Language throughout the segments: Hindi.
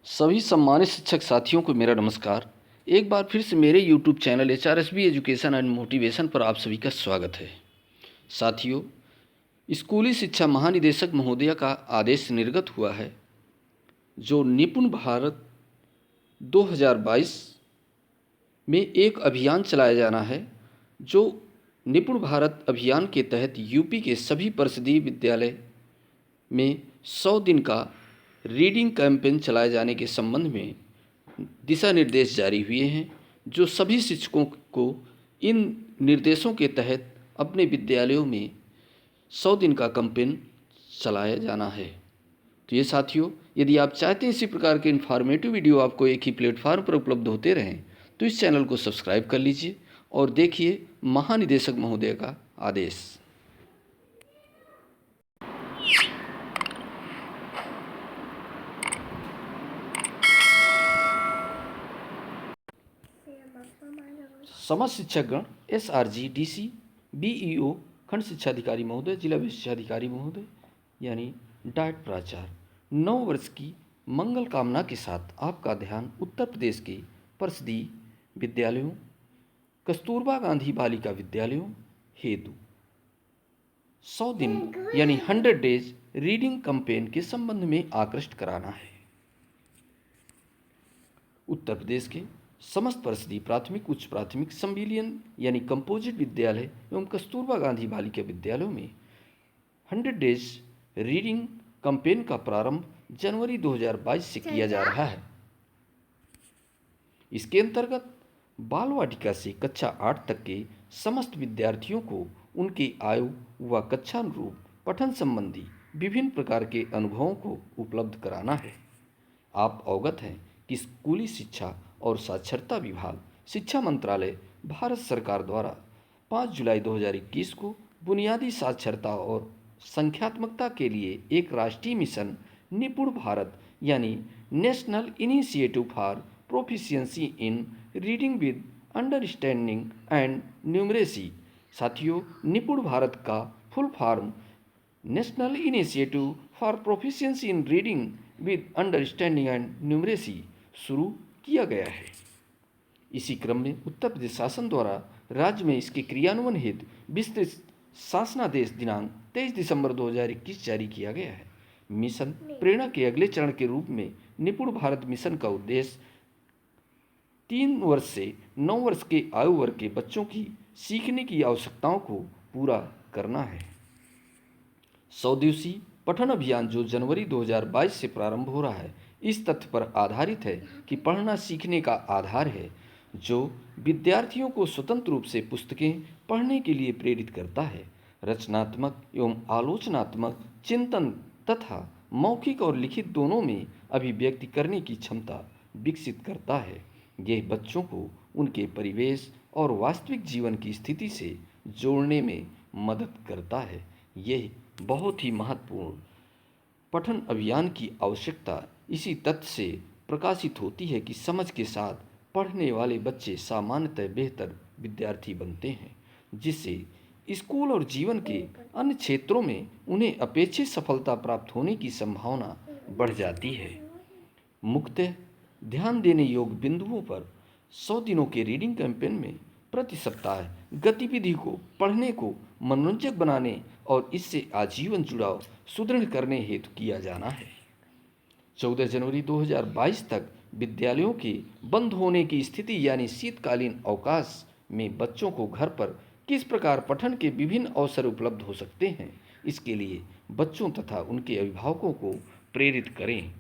सभी सम्मानित शिक्षक साथियों को मेरा नमस्कार। एक बार फिर से मेरे YouTube channel HRSB education and motivation पर आप सभी का स्वागत है। साथियों, स्कूली शिक्षा महानिदेशक महोदय का आदेश निर्गत हुआ है, जो निपुण भारत 2022 में एक अभियान चलाया जाना है। जो निपुण भारत अभियान के तहत यूपी के सभी परिषदीय विद्यालय में 100 दिन का रीडिंग कैंपेन चलाए जाने के संबंध में दिशा निर्देश जारी हुए हैं, जो सभी शिक्षकों को इन निर्देशों के तहत अपने विद्यालयों में 100 दिन का कैंपेन चलाया जाना है। तो ये साथियों, यदि आप चाहते हैं इसी प्रकार के इन्फॉर्मेटिव वीडियो आपको एक ही प्लेटफार्म पर उपलब्ध होते रहें, तो इस चैनल को सब्सक्राइब कर लीजिए और देखिए महानिदेशक महोदय का आदेश। समस्त शिक्षकगण, SRG, DC, BEO, खंड शिक्षाधिकारी महोदय, जिला शिक्षाधिकारी महोदय यानी डायट प्राचार्य, 9 वर्ष की मंगल कामना के साथ आपका ध्यान उत्तर प्रदेश के परिषदीय विद्यालयों, कस्तूरबा गांधी बालिका विद्यालयों हेतु 100 दिन यानी 100 डेज रीडिंग कैंपेन के संबंध में आकृष्ट कराना है। उत्तर प्रदेश के समस्त परिषदीय प्राथमिक, उच्च प्राथमिक, संविलियन यानी कंपोजिट विद्यालय एवं कस्तूरबा गांधी बालिका विद्यालयों में 100 डेज रीडिंग कैंपेन का प्रारंभ जनवरी 2022 से किया जा रहा है। इसके अंतर्गत बाल वाटिका से कक्षा 8 तक के समस्त विद्यार्थियों को उनकी आयु व कक्षानुरूप पठन संबंधी विभिन्न प्रकार के अनुभवों को उपलब्ध कराना है। आप अवगत हैं कि स्कूली शिक्षा और साक्षरता विभाग, शिक्षा मंत्रालय, भारत सरकार द्वारा 5 जुलाई 2021 को बुनियादी साक्षरता और संख्यात्मकता के लिए एक राष्ट्रीय मिशन निपुण भारत यानी national initiative for proficiency in reading with understanding and numeracy. साथियों, निपुण भारत का full form national initiative for proficiency in reading with understanding and numeracy शुरू किया गया है। इसी क्रम में उत्तर प्रदेश शासन द्वारा राज्य में इसके क्रियान्वयन हेतु विस्तृत शासनादेश दिनांक 23 दिसंबर 2021 जारी किया गया है। मिशन प्रेरणा के अगले चरण के रूप में निपुण भारत मिशन का उद्देश्य 3 वर्ष से 9 वर्ष के आयु वर्ग के बच्चों की सीखने की आवश्यकताओं को पूरा करना है। 100 दिवसीय पठन अभियान जो जनवरी 2022 से प्रारंभ हो रहा है, इस तथ्य पर आधारित है कि पढ़ना सीखने का आधार है, जो विद्यार्थियों को स्वतंत्र रूप से पुस्तकें पढ़ने के लिए प्रेरित करता है, रचनात्मक एवं आलोचनात्मक चिंतन तथा मौखिक और लिखित दोनों में अभिव्यक्ति करने की क्षमता विकसित करता है। यह बच्चों को उनके परिवेश और वास्तविक जीवन की स्थिति से जोड़ने में मदद करता है। यह बहुत ही महत्वपूर्ण पठन अभियान की आवश्यकता इसी तथ्य से प्रकाशित होती है कि समझ के साथ पढ़ने वाले बच्चे सामान्यतः बेहतर विद्यार्थी बनते हैं, जिससे स्कूल और जीवन के अन्य क्षेत्रों में उन्हें अपेक्षित सफलता प्राप्त होने की संभावना बढ़ जाती है। मुख्यतः ध्यान देने योग्य बिंदुओं पर 100 दिनों के रीडिंग कैंपेन में प्रति सप्ताह गतिविधि को पढ़ने को मनोरंजक बनाने और इससे आजीवन जुड़ाव सुदृढ़ करने हेतु किया जाना है। 14 जनवरी 2022 तक विद्यालयों के बंद होने की स्थिति यानी शीतकालीन अवकाश में बच्चों को घर पर किस प्रकार पठन के विभिन्न अवसर उपलब्ध हो सकते हैं, इसके लिए बच्चों तथा उनके अभिभावकों को प्रेरित करें।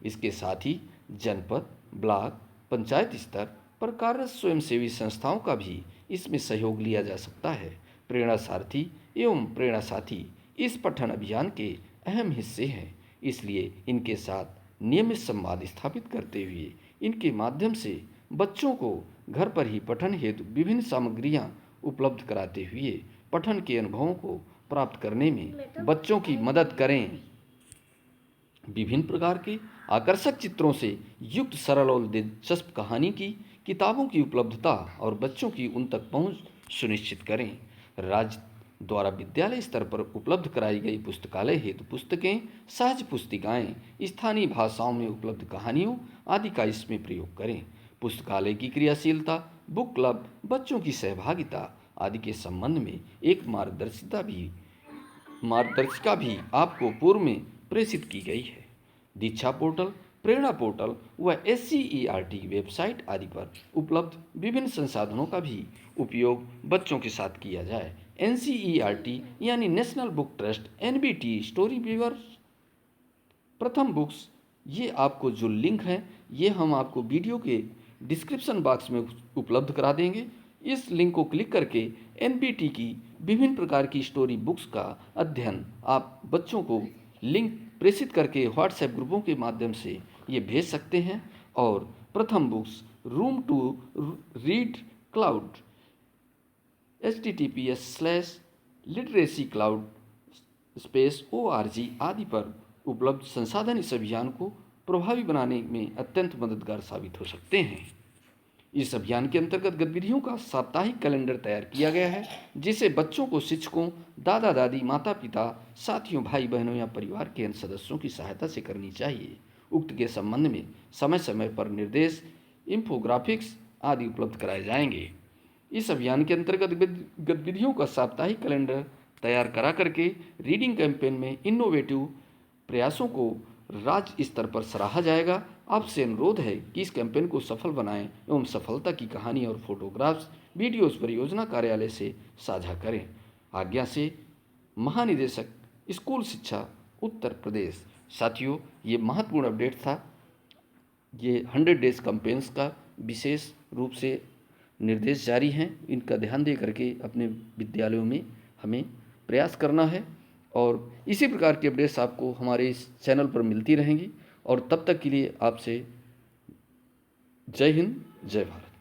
इसके साथ ही जनपद, ब्लॉक, पंचायत स्तर पर कार्यरत स्वयंसेवी संस्थाओं का भी इसमें सहयोग लिया जा सकता है। प्रेरणा सारथी एवं प्रेरणा साथी इस पठन अभियान के अहम हिस्से हैं, इसलिए इनके साथ नियमित संवाद स्थापित करते हुए इनके माध्यम से बच्चों को घर पर ही पठन हेतु विभिन्न सामग्रियां उपलब्ध कराते हुए पठन के अनुभवों को प्राप्त करने में बच्चों की मदद करें। विभिन्न प्रकार के आकर्षक चित्रों से युक्त सरल और दिलचस्प कहानी की किताबों की उपलब्धता और बच्चों की उन तक पहुंच सुनिश्चित करें। राज्य द्वारा विद्यालय स्तर पर उपलब्ध कराई गई पुस्तकालय हेतु पुस्तकें, सहज पुस्तिकाएं, स्थानीय भाषाओं में उपलब्ध कहानियों आदि का इसमें प्रयोग करें। पुस्तकालय की क्रियाशीलता, बुक क्लब, बच्चों की सहभागिता आदि के संबंध में एक मार्गदर्शिका भी आपको पूर्व में प्रेषित की गई है। दीक्षा पोर्टल, प्रेरणा पोर्टल व SCERT वेबसाइट आदि पर उपलब्ध विभिन्न संसाधनों का भी उपयोग बच्चों के साथ किया जाए। NCERT यानी national book trust, NBT story viewer, प्रथम बुक्स, ये आपको जो लिंक है ये हम आपको वीडियो के डिस्क्रिप्शन बॉक्स में उपलब्ध करा देंगे। इस लिंक को क्लिक करके NBT की विभिन्न प्रकार की स्टोरी बुक्स का अध्ययन आप बच्चों को लिंक प्रेषित करके व्हाट्सएप ग्रुपों के माध्यम से ये भेज सकते हैं। और Pratham books, Room to Read cloud, https:/literacycloud.org आदि पर उपलब्ध संसाधन इस अभियान को प्रभावी बनाने में अत्यंत मददगार साबित हो सकते हैं। इस अभियान के अंतर्गत गतिविधियों का साप्ताहिक कैलेंडर तैयार किया गया है, जिसे बच्चों को शिक्षकों, दादा दादी, माता पिता, साथियों, भाई बहनों या परिवार के अन्य सदस्यों की सहायता से करनी चाहिए। उक्त के संबंध में समय समय पर निर्देश, इंफोग्राफिक्स आदि उपलब्ध कराए जाएंगे। इस अभियान के अंतर्गत गतिविधियों का साप्ताहिक कैलेंडर तैयार करा करके रीडिंग कैंपेन में इनोवेटिव प्रयासों को राज्य स्तर पर सराहा जाएगा। आपसे अनुरोध है कि इस कैंपेन को सफल बनाएं एवं सफलता की कहानी और फोटोग्राफ्स, वीडियोस परियोजना कार्यालय से साझा करें। आज्ञा से महानिदेशक, स्कूल शिक्षा, उत्तर प्रदेश। साथियों, ये महत्वपूर्ण अपडेट था। ये 100 डेज कैंपेन्स का विशेष रूप से निर्देश जारी हैं, इनका ध्यान दे करके अपने विद्यालयों में हमें प्रयास करना है। और इसी प्रकार की अपडेट्स आपको हमारे इस चैनल पर मिलती रहेंगी। और तब तक के लिए आपसे जय हिंद, जय भारत।